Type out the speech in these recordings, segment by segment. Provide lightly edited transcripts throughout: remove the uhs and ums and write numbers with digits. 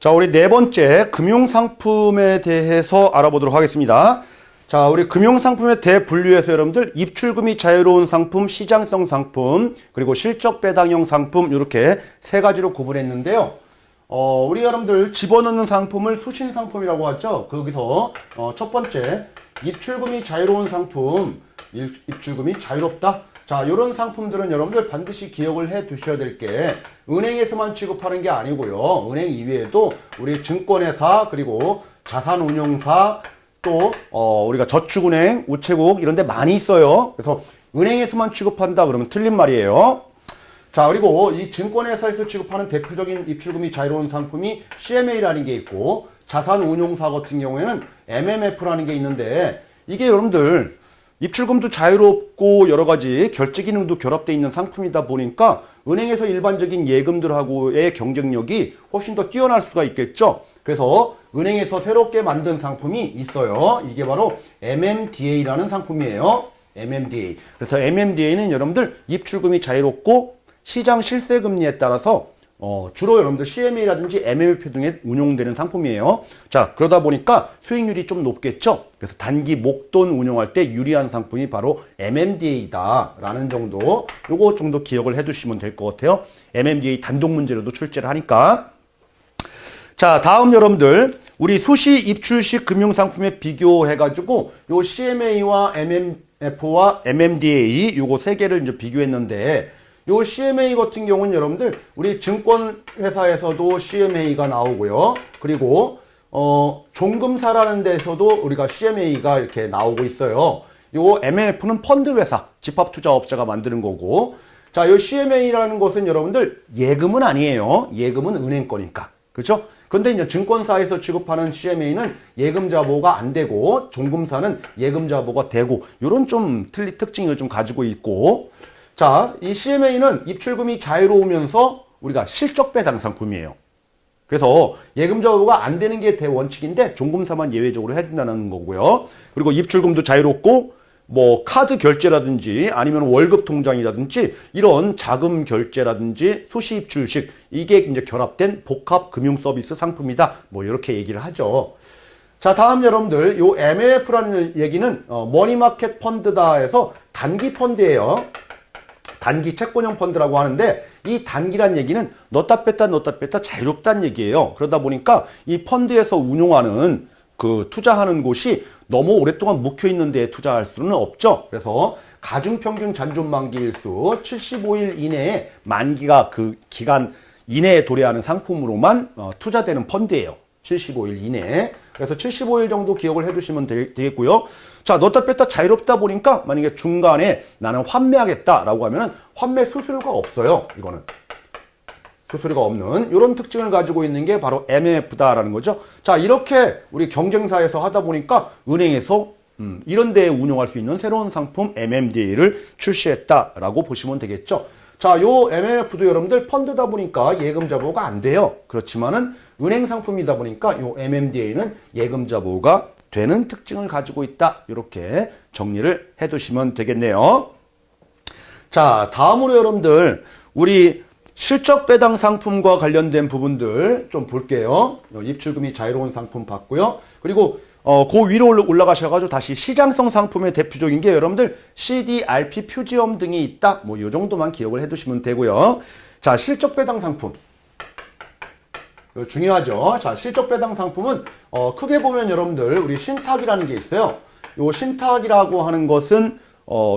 자, 우리 네 번째 금융상품에 대해서 알아보도록 하겠습니다. 자, 우리 금융상품의 대분류에서 여러분들 입출금이 자유로운 상품, 시장성 상품, 그리고 실적 배당형 상품 이렇게 세 가지로 구분했는데요. 우리 여러분들 집어넣는 상품을 수신 상품이라고 하죠. 거기서 첫 번째 입출금이 자유로운 상품, 입출금이 자유롭다. 자, 이런 상품들은 여러분들 반드시 기억을 해 두셔야 될 게 은행에서만 취급하는 게 아니고요. 은행 이외에도 우리 증권회사 그리고 자산운용사 또 우리가 저축은행, 우체국 이런 데 많이 있어요. 그래서 은행에서만 취급한다 그러면 틀린 말이에요. 자, 그리고 이 증권회사에서 취급하는 대표적인 입출금이 자유로운 상품이 CMA라는 게 있고 자산운용사 같은 경우에는 MMF라는 게 있는데 이게 여러분들 입출금도 자유롭고 여러 가지 결제 기능도 결합되어 있는 상품이다 보니까 은행에서 일반적인 예금들하고의 경쟁력이 훨씬 더 뛰어날 수가 있겠죠. 그래서 은행에서 새롭게 만든 상품이 있어요. 이게 바로 MMDA라는 상품이에요. MMDA. 그래서 MMDA는 여러분들 입출금이 자유롭고 시장 실세금리에 따라서 주로 여러분들 CMA라든지 MMF 등에 운용되는 상품이에요. 자, 그러다 보니까 수익률이 좀 높겠죠. 그래서 단기 목돈 운용할 때 유리한 상품이 바로 MMDA다 라는 정도, 요거 정도 기억을 해 두시면 될 것 같아요. MMDA 단독 문제로도 출제를 하니까. 자, 다음 여러분들 우리 수시 입출식 금융상품에 비교해가지고 요 CMA와 MMF와 MMDA 요거 세 개를 이제 비교했는데 요 CMA 같은 경우는 여러분들 우리 증권회사에서도 CMA가 나오고요. 그리고 종금사라는 데서도 우리가 CMA가 이렇게 나오고 있어요. 요 MMF는 펀드회사, 집합투자업자가 만드는 거고, 자, 요 CMA라는 것은 여러분들 예금은 아니에요. 예금은 은행 거니까. 그렇죠? 근데 이제 증권사에서 취급하는 CMA는 예금자 보호가 안 되고 종금사는 예금자 보호가 되고 이런 좀 특징을 좀 가지고 있고, 자, 이 CMA는 입출금이 자유로우면서 우리가 실적 배당 상품이에요. 그래서 예금자 보호가 안 되는 게 대원칙인데 종금사만 예외적으로 해준다는 거고요. 그리고 입출금도 자유롭고 뭐 카드 결제라든지 아니면 월급 통장이라든지 이런 자금 결제라든지 수시 입출식 이게 이제 결합된 복합 금융 서비스 상품이다. 뭐 이렇게 얘기를 하죠. 자, 다음 여러분들 요 MMF라는 얘기는 머니마켓 펀드다 해서 단기 펀드예요. 단기 채권형 펀드라고 하는데 이 단기란 얘기는 넣었다 뺐다 자유롭다는 얘기예요. 그러다 보니까 이 펀드에서 운용하는 그 투자하는 곳이 너무 오랫동안 묵혀 있는 데에 투자할 수는 없죠. 그래서 가중평균 잔존 만기일수 75일 이내에 만기가 그 기간 이내에 도래하는 상품으로만 투자되는 펀드예요. 75일 이내에. 그래서 75일 정도 기억을 해두시면 되겠고요. 자, 넣었다 뺐다 자유롭다 보니까 만약에 중간에 나는 환매하겠다라고 하면 환매 수수료가 없어요. 이거는. 수수료가 없는 이런 특징을 가지고 있는 게 바로 MMF다라는 거죠. 자, 이렇게 우리 경쟁사에서 하다 보니까 은행에서 이런 데에 운용할 수 있는 새로운 상품 MMDA를 출시했다라고 보시면 되겠죠. 자, 요 MMF도 여러분들 펀드다 보니까 예금자 보호가 안 돼요. 그렇지만은 은행 상품이다 보니까 요 MMDA는 예금자 보호가 되는 특징을 가지고 있다. 이렇게 정리를 해 두시면 되겠네요. 자, 다음으로 여러분들 우리 실적 배당 상품과 관련된 부분들 좀 볼게요. 입출금이 자유로운 상품 봤고요. 그리고 그 위로 올라가셔가지고 다시 시장성 상품의 대표적인 게 여러분들 CDRP 표지엄 등이 있다. 뭐 요 정도만 기억을 해두시면 되고요. 자, 실적 배당 상품. 중요하죠. 자, 실적 배당 상품은 크게 보면 여러분들 우리 신탁이라는 게 있어요. 요 신탁이라고 하는 것은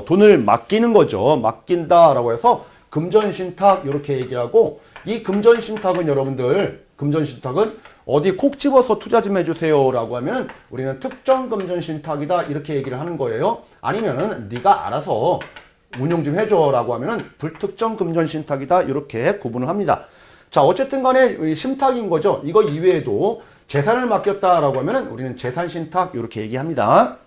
돈을 맡기는 거죠. 맡긴다라고 해서 금전신탁 이렇게 얘기하고 이 금전신탁은 여러분들 금전신탁은 어디 콕 집어서 투자 좀 해주세요 라고 하면 우리는 특정 금전신탁이다 이렇게 얘기를 하는 거예요. 아니면은 네가 알아서 운용 좀 해줘 라고 하면은 불특정 금전신탁이다 이렇게 구분을 합니다. 자, 어쨌든 간에 신탁인 거죠. 이거 이외에도 재산을 맡겼다라고 하면은 우리는 재산신탁 이렇게 얘기합니다.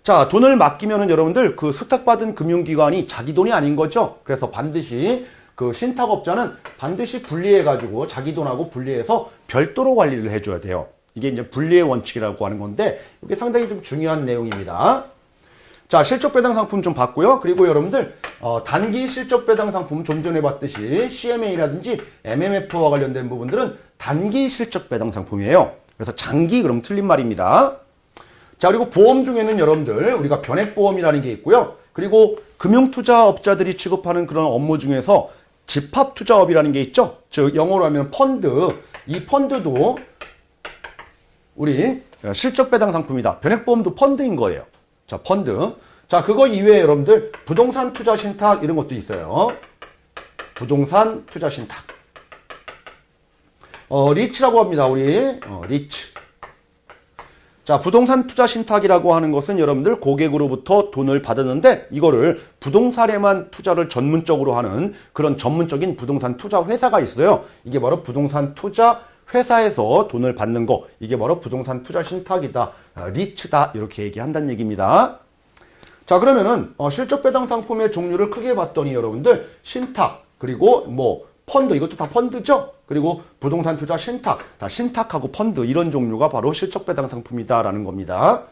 자, 돈을 맡기면은 여러분들 그 수탁받은 금융기관이 자기 돈이 아닌 거죠. 그래서 반드시 그 신탁업자는 반드시 분리해가지고 자기 돈하고 분리해서 별도로 관리를 해줘야 돼요. 이게 이제 분리의 원칙이라고 하는 건데 이게 상당히 좀 중요한 내용입니다. 자, 실적 배당 상품 좀 봤고요. 그리고 여러분들 단기 실적 배당 상품 좀 전에 봤듯이 CMA라든지 MMF와 관련된 부분들은 단기 실적 배당 상품이에요. 그래서 장기 그럼 틀린 말입니다. 자, 그리고 보험 중에는 여러분들 우리가 변액보험이라는 게 있고요. 그리고 금융투자업자들이 취급하는 그런 업무 중에서 집합투자업이라는 게 있죠. 즉 영어로 하면 펀드. 이 펀드도 우리 실적 배당 상품이다. 변액보험도 펀드인 거예요. 자, 펀드. 자, 그거 이외에 여러분들 부동산 투자 신탁 이런 것도 있어요. 부동산 투자 신탁. 리츠라고 합니다. 우리 리츠. 자, 부동산 투자 신탁이라고 하는 것은 여러분들 고객으로부터 돈을 받았는데 이거를 부동산에만 투자를 전문적으로 하는 그런 전문적인 부동산 투자 회사가 있어요. 이게 바로 부동산 투자 회사에서 돈을 받는 거. 이게 바로 부동산 투자 신탁이다. 리츠다. 이렇게 얘기한다는 얘기입니다. 자, 그러면은 실적 배당 상품의 종류를 크게 봤더니 여러분들 신탁 그리고 뭐 펀드 이것도 다 펀드죠. 그리고 부동산 투자 신탁 다 신탁하고 펀드 이런 종류가 바로 실적 배당 상품이다라는 겁니다.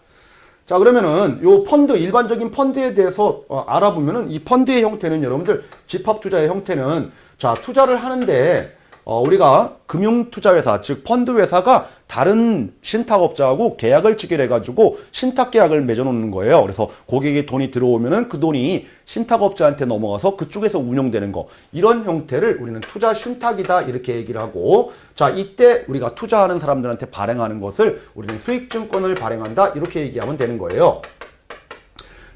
자, 그러면은 요 펀드 일반적인 펀드에 대해서 알아보면은 이 펀드의 형태는 여러분들 집합 투자의 형태는 자, 투자를 하는데 우리가 금융투자회사, 즉 펀드회사가 다른 신탁업자하고 계약을 체결해가지고 신탁계약을 맺어놓는 거예요. 그래서 고객의 돈이 들어오면은 그 돈이 신탁업자한테 넘어가서 그쪽에서 운영되는 거. 이런 형태를 우리는 투자 신탁이다 이렇게 얘기를 하고 자, 이때 우리가 투자하는 사람들한테 발행하는 것을 우리는 수익증권을 발행한다 이렇게 얘기하면 되는 거예요.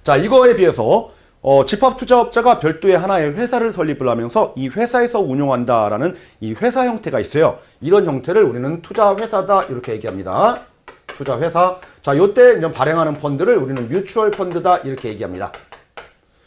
자, 이거에 비해서 집합투자업자가 별도의 하나의 회사를 설립을 하면서 이 회사에서 운영한다라는 이 회사 형태가 있어요. 이런 형태를 우리는 투자회사다 이렇게 얘기합니다. 투자회사. 자, 요때 이제 발행하는 펀드를 우리는 뮤추얼 펀드다 이렇게 얘기합니다.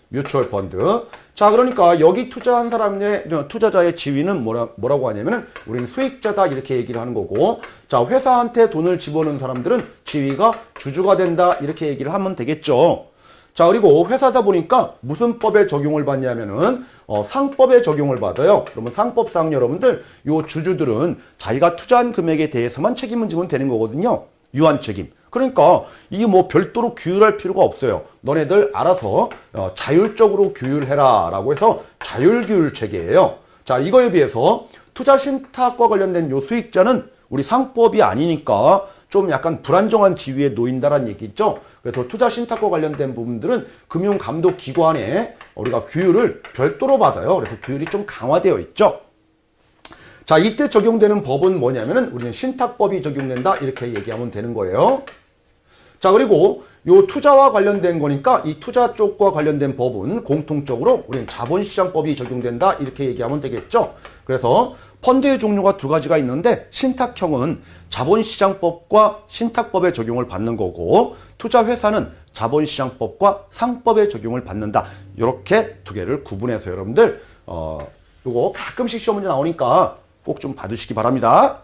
뮤추얼 펀드. 자, 그러니까 여기 투자한 사람의 투자자의 지위는 뭐라고 하냐면은 우리는 수익자다 이렇게 얘기를 하는 거고 자, 회사한테 돈을 집어넣은 사람들은 지위가 주주가 된다 이렇게 얘기를 하면 되겠죠. 자, 그리고 회사다 보니까 무슨 법에 적용을 받냐면은 상법에 적용을 받아요. 그러면 상법상 여러분들 요 주주들은 자기가 투자한 금액에 대해서만 책임을 지면 되는 거거든요. 유한 책임. 그러니까 이게 뭐 별도로 규율할 필요가 없어요. 너네들 알아서 자율적으로 규율해라 라고 해서 자율규율 체계예요. 자, 이거에 비해서 투자 신탁과 관련된 요 수익자는 우리 상법이 아니니까 좀 약간 불안정한 지위에 놓인다라는 얘기 있죠. 그래서 투자 신탁과 관련된 부분들은 금융감독기관에 우리가 규율을 별도로 받아요. 그래서 규율이 좀 강화되어 있죠. 자, 이때 적용되는 법은 뭐냐면은 우리는 신탁법이 적용된다 이렇게 얘기하면 되는 거예요. 자, 그리고 요 투자와 관련된 거니까 이 투자 쪽과 관련된 법은 공통적으로 우리는 자본시장법이 적용된다 이렇게 얘기하면 되겠죠. 그래서 펀드의 종류가 두 가지가 있는데 신탁형은 자본시장법과 신탁법의 적용을 받는 거고 투자회사는 자본시장법과 상법의 적용을 받는다. 이렇게 두 개를 구분해서 여러분들 요거 가끔씩 시험 문제 나오니까 꼭 좀 봐두시기 바랍니다.